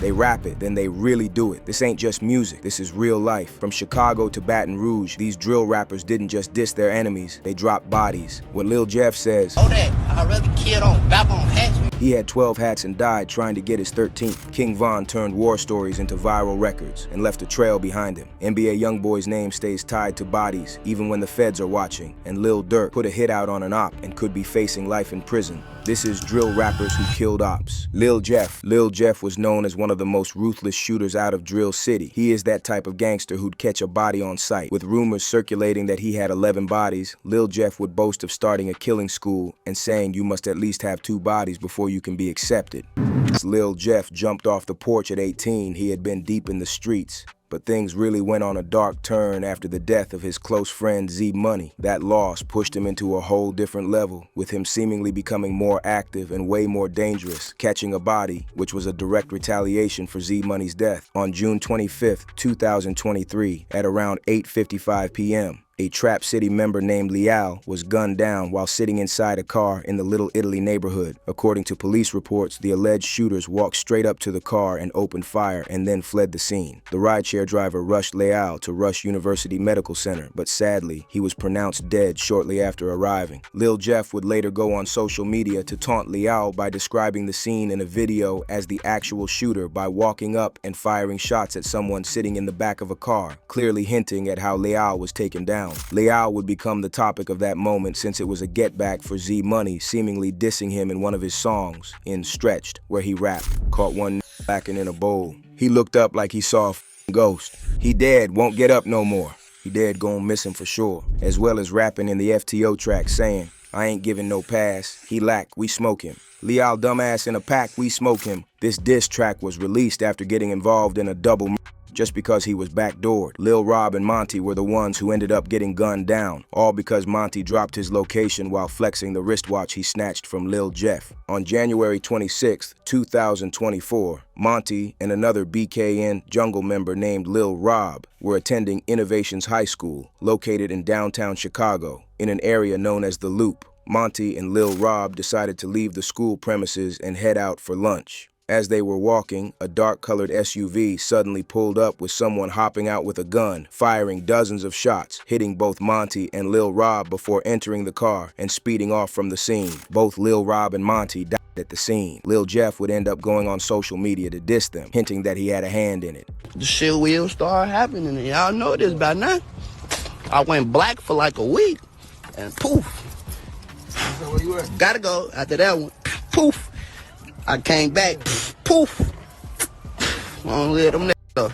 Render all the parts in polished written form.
They rap it, then they really do it. This ain't just music, this is real life. From Chicago to Baton Rouge, these drill rappers didn't just diss their enemies, they dropped bodies. What Lil Jeff says, "Oh that, I'd rather kid on bap on hats." He had 12 hats and died trying to get his 13th. King Vaughn turned war stories into viral records and left a trail behind him. NBA YoungBoy's name stays tied to bodies, even when the feds are watching. And Lil Durk put a hit out on an op and could be facing life in prison. This is drill rappers who killed Opps. Lil Jeff. Lil Jeff was known as one of the most ruthless shooters out of Drill City. He is that type of gangster who'd catch a body on sight. With rumors circulating that he had 11 bodies, Lil Jeff would boast of starting a killing school and saying you must at least have 2 bodies before you can be accepted. Lil Jeff jumped off the porch at 18. He had been deep in the streets. But things really went on a dark turn after the death of his close friend Z Money. That loss pushed him into a whole different level, with him seemingly becoming more active and way more dangerous, catching a body, which was a direct retaliation for Z Money's death. On June 25th, 2023, at around 8:55 p.m., a Trap City member named Lil was gunned down while sitting inside a car in the Little Italy neighborhood. According to police reports, the alleged shooters walked straight up to the car and opened fire and then fled the scene. The rideshare driver rushed Lil to Rush University Medical Center, but sadly, he was pronounced dead shortly after arriving. Lil Jeff would later go on social media to taunt Lil by describing the scene in a video as the actual shooter by walking up and firing shots at someone sitting in the back of a car, clearly hinting at how Lil was taken down. Lil would become the topic of that moment since it was a get-back for Z Money seemingly dissing him in one of his songs, in Stretched, where he rapped, "Caught one lacking in a bowl. He looked up like he saw a ghost. He dead, won't get up no more. He dead, gon' miss him for sure." As well as rapping in the FTO track saying, "I ain't giving no pass. He lack, we smoke him. Lil dumbass in a pack, we smoke him." This diss track was released after getting involved in a double just because he was backdoored. Lil Rob and Monty were the ones who ended up getting gunned down, all because Monty dropped his location while flexing the wristwatch he snatched from Lil Jeff. On January 26, 2024, Monty and another BKN Jungle member named Lil Rob were attending Innovations High School, located in downtown Chicago, in an area known as The Loop. Monty and Lil Rob decided to leave the school premises and head out for lunch. As they were walking, a dark-colored SUV suddenly pulled up with someone hopping out with a gun, firing dozens of shots, hitting both Monty and Lil Rob before entering the car and speeding off from the scene. Both Lil Rob and Monty died at the scene. Lil Jeff would end up going on social media to diss them, hinting that he had a hand in it. The shit will start happening, and y'all know this by now. I went black for like a week, and poof. So where you at? Gotta go. After that one, poof. I came back, poof. I don't let them up.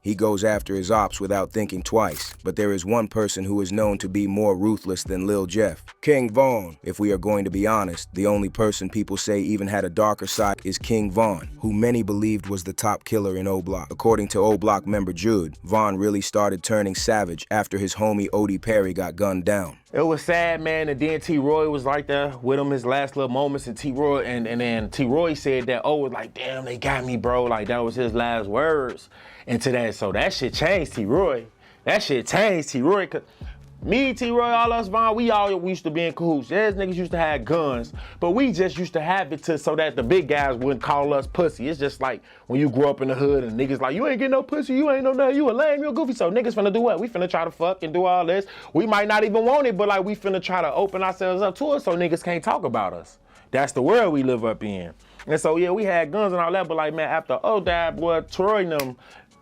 He goes after his ops without thinking twice, but there is one person who is known to be more ruthless than Lil Jeff. King Vaughn. If we are going to be honest, the only person people say even had a darker side is King Vaughn, who many believed was the top killer in O Block. According to O Block member Jude, Vaughn really started turning savage after his homie Odie Perry got gunned down. It was sad, man, and then T-Roy was right there with him his last little moments, and T-Roy, and then T-Roy said that, oh, was like, damn, they got me, bro. Like, that was his last words into that. So that shit changed T-Roy. That shit changed T-Roy. Me, T-Roy, all us, Vaughn, we used to be in cahoots. Yes, niggas used to have guns, but we just used to have it so that the big guys wouldn't call us pussy. It's just like when you grow up in the hood and niggas like, you ain't getting no pussy, you ain't no nothing, you a lame, you a goofy. So niggas finna do what? We finna try to fuck and do all this. We might not even want it, but like we finna try to open ourselves up to it so niggas can't talk about us. That's the world we live up in. And so, yeah, we had guns and all that, but like, man, after O died, boy, Troy and them,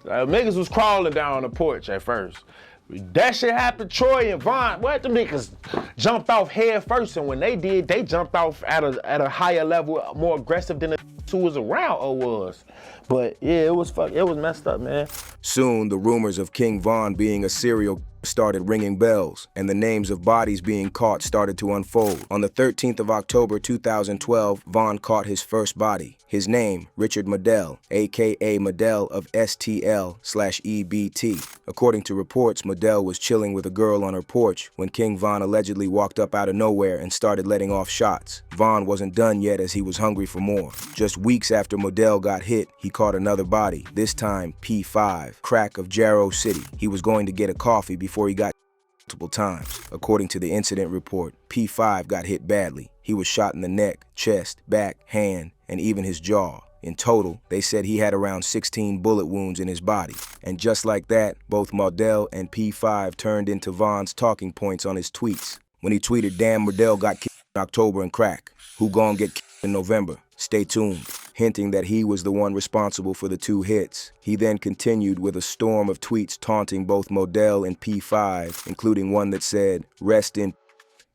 niggas was crawling down the porch at first. That shit happened, Troy and Vaughn, what, them niggas jumped off head first, and when they did, they jumped off at a higher level, more aggressive than the who was around O was. But yeah, it was messed up, man. Soon, the rumors of King Vaughn being a serial started ringing bells, and the names of bodies being caught started to unfold. On the 13th of October 2012, Vaughn caught his first body. His name, Richard Medell, aka Medell of STL/EBT. According to reports, Medell was chilling with a girl on her porch when King Vaughn allegedly walked up out of nowhere and started letting off shots. Vaughn wasn't done yet as he was hungry for more. Just weeks after Medell got hit, he caught another body, this time P5, crack of Jarrow City. He was going to get a coffee before he got multiple times. According to the incident report, P5 got hit badly. He was shot in the neck, chest, back, hand, and even his jaw. In total, they said he had around 16 bullet wounds in his body. And just like that, both Mardell and P5 turned into Vaughn's talking points on his tweets. When he tweeted, "Damn, Mardell got killed in October and crack. Who gon' get killed in November? Stay tuned," hinting that he was the one responsible for the 2 hits. He then continued with a storm of tweets taunting both Mardell and P5, including one that said, "Rest in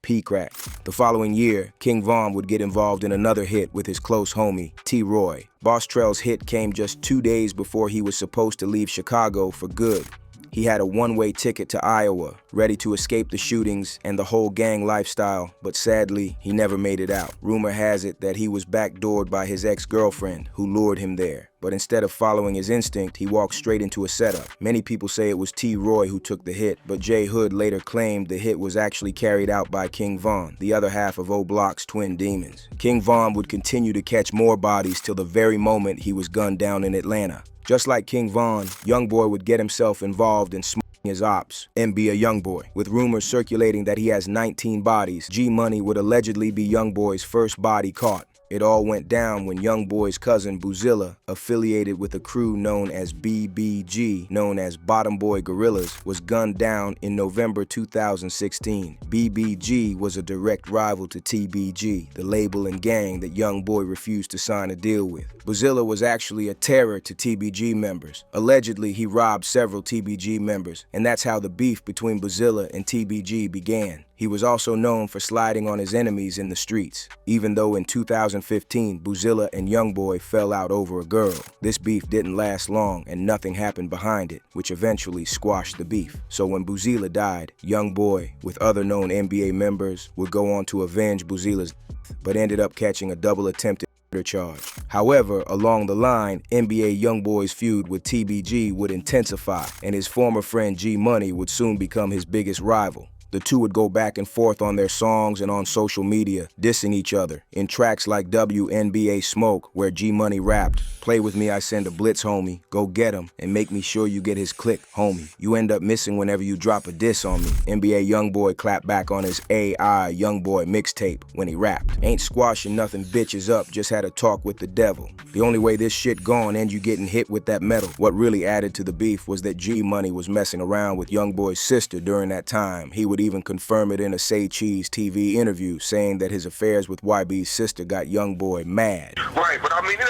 P-Crack." The following year, King Vaughn would get involved in another hit with his close homie, T-Roy. Boss Trell's hit came just 2 days before he was supposed to leave Chicago for good. He had a one-way ticket to Iowa, ready to escape the shootings and the whole gang lifestyle, but sadly, he never made it out. Rumor has it that he was backdoored by his ex-girlfriend, who lured him there. But instead of following his instinct, he walked straight into a setup. Many people say it was T-Roy who took the hit, but J Hood later claimed the hit was actually carried out by King Vaughn, the other half of O Block's twin demons. King Vaughn would continue to catch more bodies till the very moment he was gunned down in Atlanta. Just like King Vaughn, YoungBoy would get himself involved in his ops, and be a YoungBoy. With rumors circulating that he has 19 bodies, G-Money would allegedly be YoungBoy's first body caught. It all went down when YoungBoy's cousin Boozilla, affiliated with a crew known as BBG, known as Bottom Boy Gorillas, was gunned down in November 2016. BBG was a direct rival to TBG, the label and gang that YoungBoy refused to sign a deal with. Boozilla was actually a terror to TBG members. Allegedly, he robbed several TBG members, and that's how the beef between Boozilla and TBG began. He was also known for sliding on his enemies in the streets, even though in 2015, Boozilla and YoungBoy fell out over a girl. This beef didn't last long and nothing happened behind it, which eventually squashed the beef. So when Boozilla died, YoungBoy, with other known NBA members, would go on to avenge Boozilla's death, but ended up catching a double attempted murder charge. However, along the line, NBA YoungBoy's feud with TBG would intensify, and his former friend G-Money would soon become his biggest rival. The two would go back and forth on their songs and on social media, dissing each other. In tracks like WNBA Smoke, where G-Money rapped, "Play with me, I send a blitz, homie. Go get him, and make me sure you get his click, homie. You end up missing whenever you drop a diss on me." NBA YoungBoy clapped back on his AI YoungBoy mixtape when he rapped. "Ain't squashing nothing bitches up, just had a talk with the devil. The only way this shit gone and you getting hit with that metal." What really added to the beef was that G-Money was messing around with YoungBoy's sister during that time. He would even confirm it in a Say Cheese TV interview, saying that his affairs with YB's sister got YoungBoy mad. Right, but I mean, it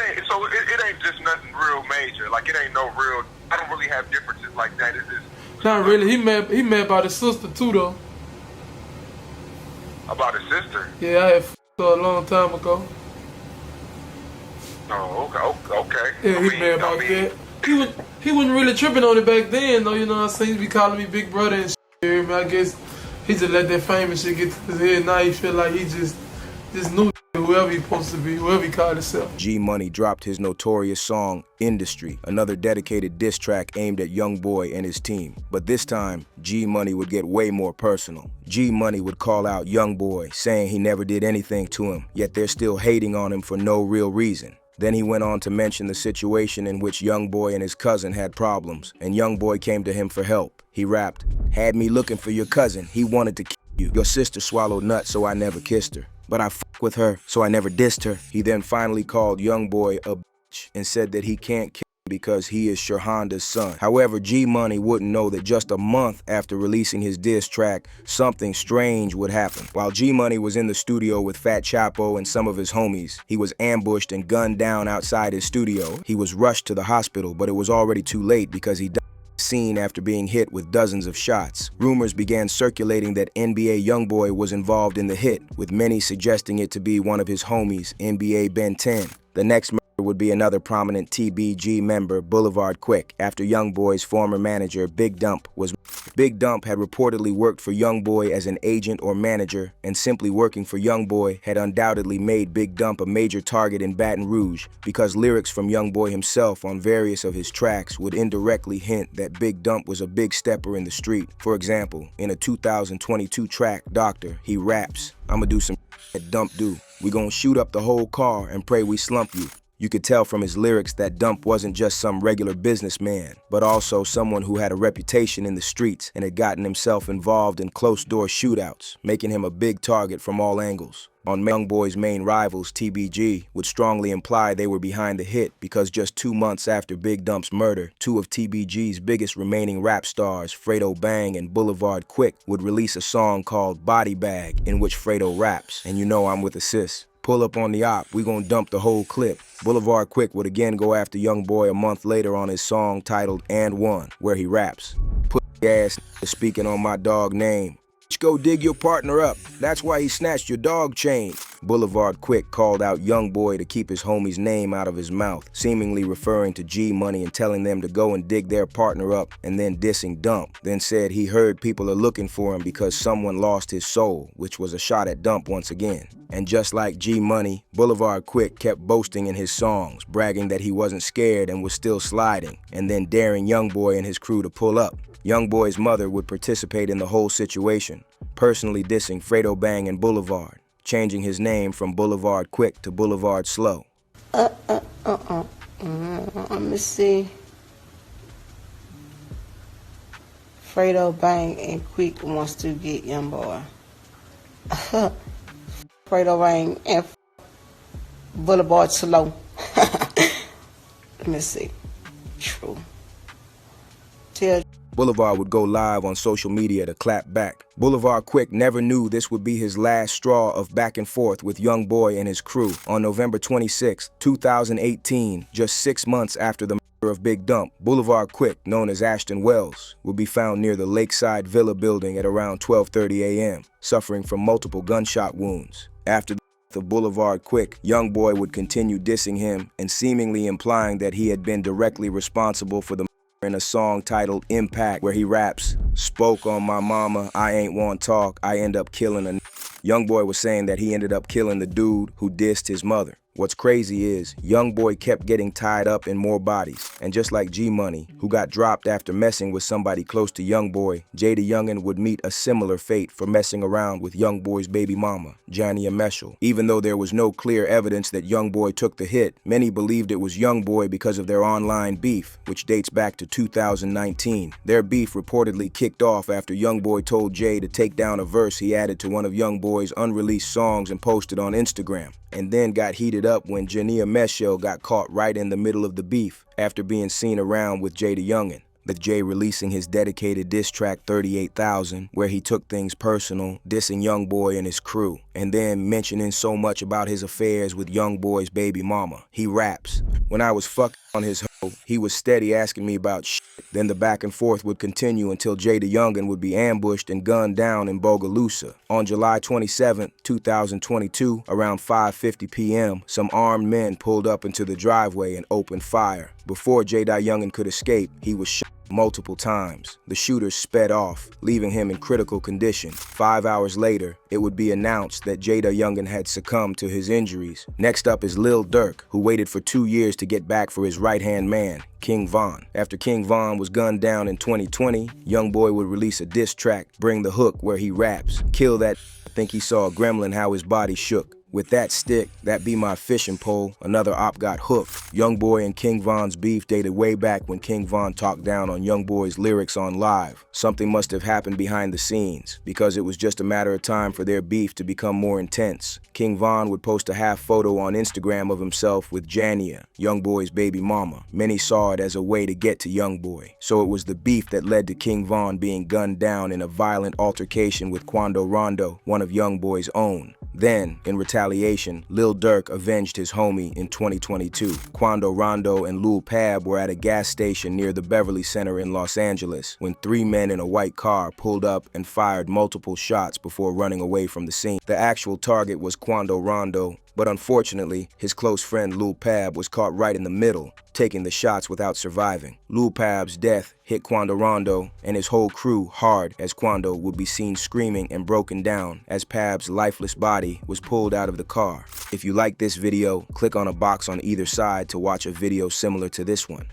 ain't just nothing real major. Like, it ain't no real, I don't really have differences like that. It's just... Not really. He mad about his sister too, though. About his sister? Yeah, I had her a long time ago. Oh, okay. Yeah, he mad about that. He wasn't really tripping on it back then, though. You know what I'm saying? He be calling me big brother and shit. I guess he just let that fame and shit get to his head. Now he feel like he just knew whoever he supposed to be, whoever he called himself. G-Money dropped his notorious song, Industry, another dedicated diss track aimed at YoungBoy and his team. But this time, G-Money would get way more personal. G-Money would call out YoungBoy, saying he never did anything to him, yet they're still hating on him for no real reason. Then he went on to mention the situation in which YoungBoy and his cousin had problems, and YoungBoy came to him for help. He rapped, "Had me looking for your cousin, he wanted to kill you. Your sister swallowed nuts, so I never kissed her. But I fuck with her, so I never dissed her." He then finally called YoungBoy a bitch and said that he can't kill him because he is Shurhanda's son. However, G-Money wouldn't know that just a month after releasing his diss track, something strange would happen. While G-Money was in the studio with Fat Chapo and some of his homies, he was ambushed and gunned down outside his studio. He was rushed to the hospital, but it was already too late because he died scene after being hit with dozens of shots. Rumors began circulating that NBA YoungBoy was involved in the hit, with many suggesting it to be one of his homies, NBA Ben 10. The next would be another prominent TBG member, Boulevard Quick, after YoungBoy's former manager, Big Dump, was. Big Dump had reportedly worked for YoungBoy as an agent or manager, and simply working for YoungBoy had undoubtedly made Big Dump a major target in Baton Rouge, because lyrics from YoungBoy himself on various of his tracks would indirectly hint that Big Dump was a big stepper in the street. For example, in a 2022 track, Doctor, he raps, "I'ma do some that Dump do. We gon' shoot up the whole car and pray we slump you. You could tell from his lyrics that Dump wasn't just some regular businessman, but also someone who had a reputation in the streets and had gotten himself involved in close-door shootouts, making him a big target from all angles. On YoungBoy's main rivals, TBG, would strongly imply they were behind the hit because just 2 months after Big Dump's murder, two of TBG's biggest remaining rap stars, Fredo Bang and Boulevard Quick, would release a song called Body Bag, in which Fredo raps, and you know I'm with a sis. Pull up on the op, we gon' dump the whole clip. Boulevard Quick would again go after YoungBoy a month later on his song titled And One, where he raps. Put ass speaking on my dog name. Go dig your partner up. That's why he snatched your dog chain. Boulevard Quick called out YoungBoy to keep his homie's name out of his mouth, seemingly referring to G Money and telling them to go and dig their partner up, and then dissing Dump. Then said he heard people are looking for him because someone lost his soul, which was a shot at Dump once again. And just like G Money, Boulevard Quick kept boasting in his songs, bragging that he wasn't scared and was still sliding, and then daring YoungBoy and his crew to pull up. YoungBoy's mother would participate in the whole situation, personally dissing Fredo Bang and Boulevard, changing his name from Boulevard Quick to Boulevard Slow. Let me see. Fredo Bang and Quick wants to get YoungBoy. Fredo Bang and Boulevard Slow. Let me see. True. Tell Boulevard would go live on social media to clap back. Boulevard Quick never knew this would be his last straw of back and forth with YoungBoy and his crew. On November 26, 2018, just 6 months after the murder of Big Dump, Boulevard Quick, known as Ashton Wells, would be found near the Lakeside Villa building at around 12:30 a.m., suffering from multiple gunshot wounds. After the Boulevard Quick, YoungBoy would continue dissing him and seemingly implying that he had been directly responsible for the in a song titled Impact, where he raps, "Spoke on my mama, I ain't want talk, I end up killing a." YoungBoy was saying that he ended up killing the dude who dissed his mother. What's crazy is, YoungBoy kept getting tied up in more bodies, and just like G Money, who got dropped after messing with somebody close to YoungBoy, JayDaYoungan would meet a similar fate for messing around with YoungBoy's baby mama, Jania Meshel. Even though there was no clear evidence that YoungBoy took the hit, many believed it was YoungBoy because of their online beef, which dates back to 2019. Their beef reportedly kicked off after YoungBoy told Jay to take down a verse he added to one of YoungBoy's unreleased songs and posted on Instagram, and then got heated up when Jania Meshel got caught right in the middle of the beef after being seen around with JayDaYoungan, with Jay releasing his dedicated diss track 38,000, where he took things personal, dissing YoungBoy and his crew, and then mentioning so much about his affairs with YoungBoy's baby mama. He raps, "When I was fucking on his hoe, he was steady asking me about shit." Then the back and forth would continue until JayDaYoungan would be ambushed and gunned down in Bogalusa. On July 27, 2022, around 5:50 p.m., some armed men pulled up into the driveway and opened fire. Before JayDaYoungan could escape, he was shot multiple times. The shooters sped off, leaving him in critical condition. 5 hours later, it would be announced that JayDaYoungan had succumbed to his injuries. Next up is Lil Durk, who waited for 2 years to get back for his right-hand man, King Vaughn. After King Vaughn was gunned down in 2020, YoungBoy would release a diss track, Bring the Hook, where he raps, "Kill that, think he saw a gremlin how his body shook. With that stick, that be my fishing pole, another op got hooked." YoungBoy and King Von's beef dated way back when King Von talked down on YoungBoy's lyrics on Live. Something must have happened behind the scenes, because it was just a matter of time for their beef to become more intense. King Von would post a half photo on Instagram of himself with Jania, YoungBoy's baby mama. Many saw it as a way to get to YoungBoy. So it was the beef that led to King Von being gunned down in a violent altercation with Quando Rondo, one of YoungBoy's own. Then, in retaliation, Lil Durk avenged his homie in 2022. Quando Rondo and Lil Pab were at a gas station near the Beverly Center in Los Angeles when 3 men in a white car pulled up and fired multiple shots before running away from the scene. The actual target was Quando Rondo, but unfortunately, his close friend Lil Pab was caught right in the middle, taking the shots without surviving. Lil Pab's death hit Quando Rondo and his whole crew hard, as Quando would be seen screaming and broken down as Pab's lifeless body was pulled out of the car. If you like this video, click on a box on either side to watch a video similar to this one.